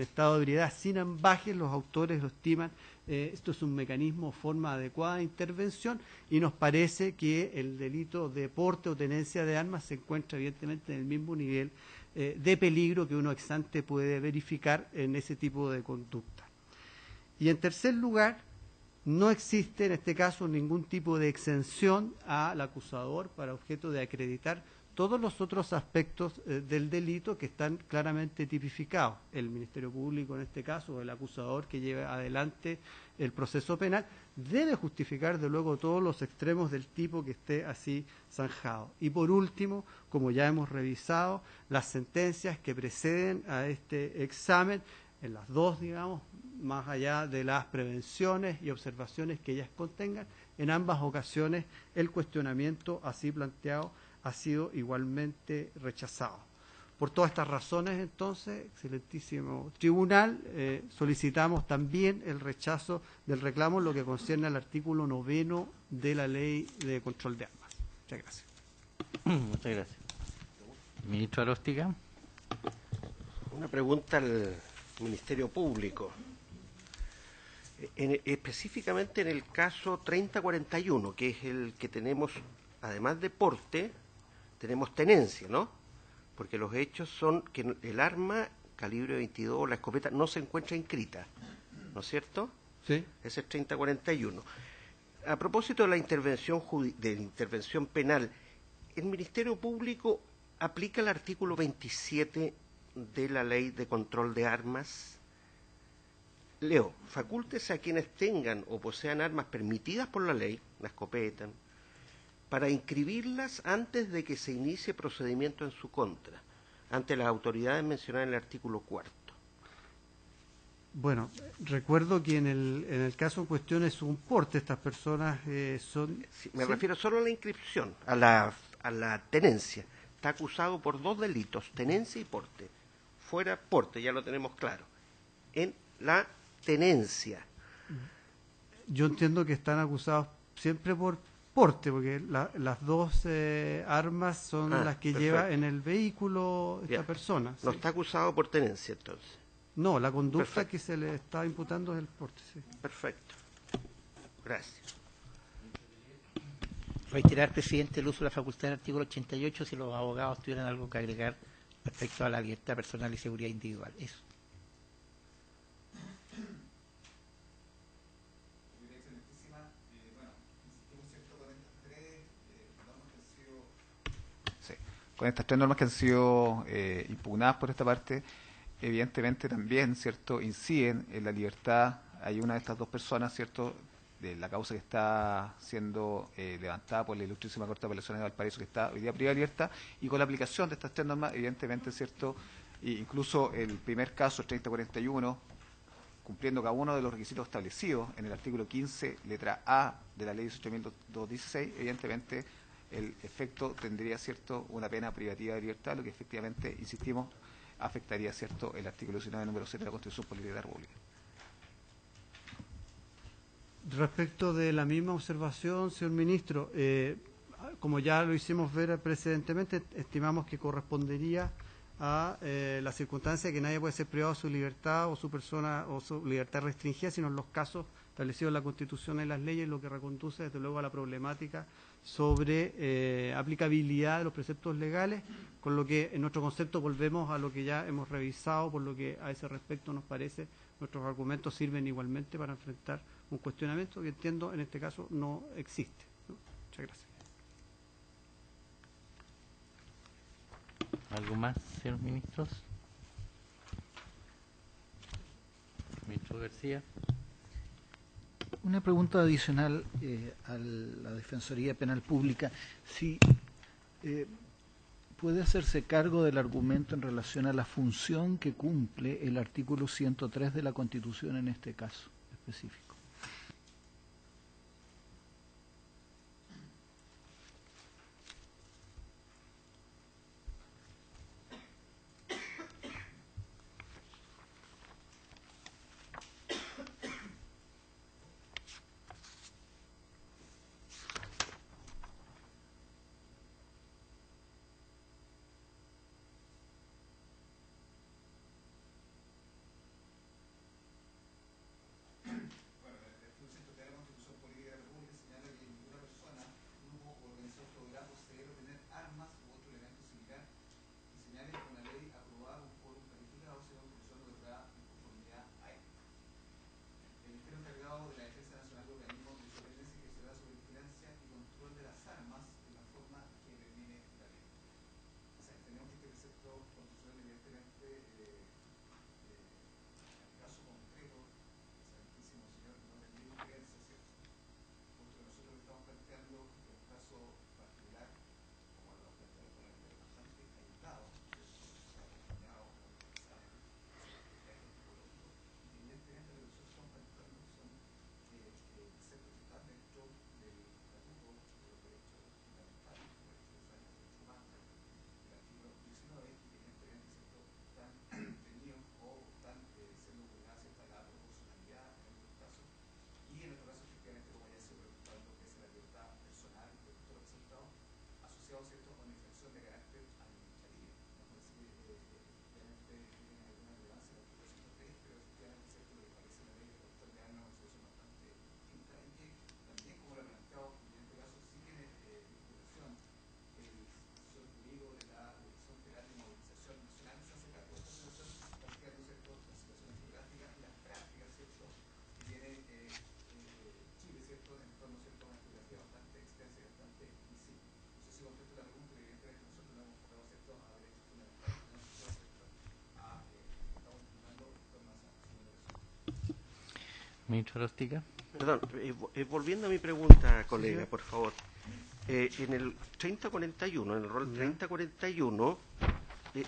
estado de ebriedad sin ambaje. Los autores lo estiman. Esto es un mecanismo o forma adecuada de intervención, y nos parece que el delito de porte o tenencia de armas se encuentra evidentemente en el mismo nivel de peligro que uno ex ante puede verificar en ese tipo de conducta. Y en tercer lugar, no existe en este caso ningún tipo de exención al acusador para objeto de acreditar todos los otros aspectos del delito que están claramente tipificados. El Ministerio Público, en este caso, o el acusador que lleve adelante el proceso penal, debe justificar, de luego, todos los extremos del tipo que esté así zanjado. Y por último, como ya hemos revisado, las sentencias que preceden a este examen, en las dos, digamos, más allá de las prevenciones y observaciones que ellas contengan, en ambas ocasiones el cuestionamiento así planteado ha sido igualmente rechazado. Por todas estas razones, entonces, excelentísimo tribunal, solicitamos también el rechazo del reclamo en lo que concierne al artículo 9 de la Ley de Control de Armas. Muchas gracias. Muchas gracias. Ministro Aróstica. Una pregunta al Ministerio Público. Específicamente en el caso 3041, que es el que tenemos, además de porte, tenemos tenencia, ¿no? Porque los hechos son que el arma calibre 22, la escopeta, no se encuentra inscrita, ¿no es cierto? Sí. Ese es 3041. A propósito de la intervención penal, el Ministerio Público aplica el artículo 27 de la Ley de Control de Armas. Leo, facúltese a quienes tengan o posean armas permitidas por la ley, la escopeta, para inscribirlas antes de que se inicie procedimiento en su contra, ante las autoridades mencionadas en el artículo 4. Bueno, recuerdo que en el caso en cuestión es un porte. Estas personas son... Sí, me refiero solo a la inscripción, a la tenencia. Está acusado por dos delitos, tenencia y porte. Fuera porte, ya lo tenemos claro. En la tenencia. Yo entiendo que están acusados siempre por porte, porque las dos armas son las que perfecto. lleva en el vehículo esta persona. No ¿sí? está acusado por tenencia, entonces. No, la conducta Perfecto. que se le está imputando es el porte. Sí. Perfecto. Gracias. Reiterar, presidente, el uso de la facultad del artículo 88 si los abogados tuvieran algo que agregar respecto a la libertad personal y seguridad individual. Eso. Sí. Con estas tres normas que han sido impugnadas por esta parte, evidentemente también, ¿cierto?, inciden en la libertad. Hay una de estas dos personas, ¿cierto?, de la causa que está siendo levantada por la Ilustrísima Corte de Apelaciones de Valparaíso, que está hoy día privada de libertad, y con la aplicación de estas tres normas, evidentemente, ¿cierto?, e incluso el primer caso, el 3041, cumpliendo cada uno de los requisitos establecidos en el artículo 15, letra A de la Ley 18.216, evidentemente el efecto tendría, ¿cierto?, una pena privativa de libertad, lo que efectivamente, insistimos, afectaría, ¿cierto?, el artículo 19, número 7 de la Constitución Política de la República. Respecto de la misma observación, señor ministro, como ya lo hicimos ver precedentemente, estimamos que correspondería a la circunstancia que nadie puede ser privado de su libertad o su persona o su libertad restringida, sino en los casos establecidos en la Constitución y las leyes, lo que reconduce desde luego a la problemática sobre aplicabilidad de los preceptos legales, con lo que en nuestro concepto volvemos a lo que ya hemos revisado, por lo que a ese respecto nos parece nuestros argumentos sirven igualmente para enfrentar un cuestionamiento que entiendo en este caso no existe, ¿no? Muchas gracias. ¿Algo más, señor ministros? Ministro García. Una pregunta adicional a la Defensoría Penal Pública. Si puede hacerse cargo del argumento en relación a la función que cumple el artículo 103 de la Constitución en este caso específico. Ministro Rostica. Perdón, volviendo a mi pregunta, colega, por favor. En el 3041, en el rol 3041,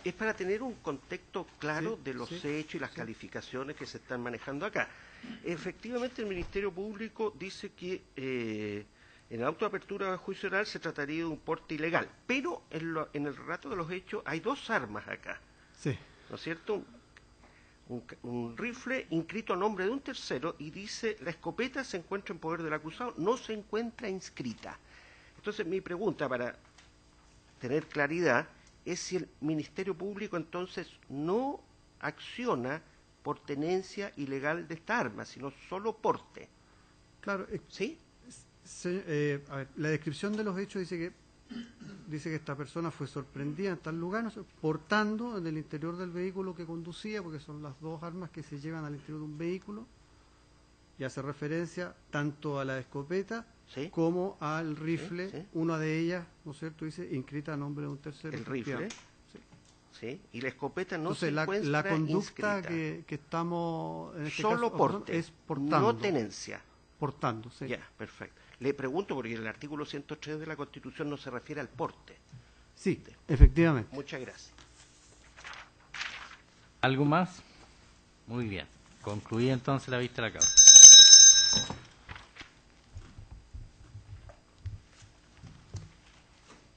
es para tener un contexto claro de los hechos y las calificaciones que se están manejando acá. Efectivamente, el Ministerio Público dice que en el auto de apertura de juicio oral se trataría de un porte ilegal, pero en el relato de los hechos hay dos armas acá, Sí. ¿no es cierto? Un rifle inscrito a nombre de un tercero y dice la escopeta se encuentra en poder del acusado, no se encuentra inscrita. Entonces mi pregunta para tener claridad es si el Ministerio Público entonces no acciona por tenencia ilegal de esta arma, sino solo porte. Claro, ¿Sí? a ver, la descripción de los hechos dice que esta persona fue sorprendida en tal lugar, ¿no? Portando en el interior del vehículo que conducía, porque son las dos armas que se llevan al interior de un vehículo, y hace referencia tanto a la escopeta ¿Sí? como al rifle, Sí. una de ellas, ¿no es cierto?, dice inscrita a nombre de un tercero. El rifle, Sí. ¿sí? Y la escopeta no Entonces, se encuentra la conducta inscrita. que estamos en este Solo caso porte, es portando. no tenencia. Portando, sí. Ya, perfecto. Le pregunto porque el artículo 103 de la Constitución no se refiere al porte. Sí, efectivamente. Muchas gracias. ¿Algo más? Muy bien. Concluida entonces la vista de la causa.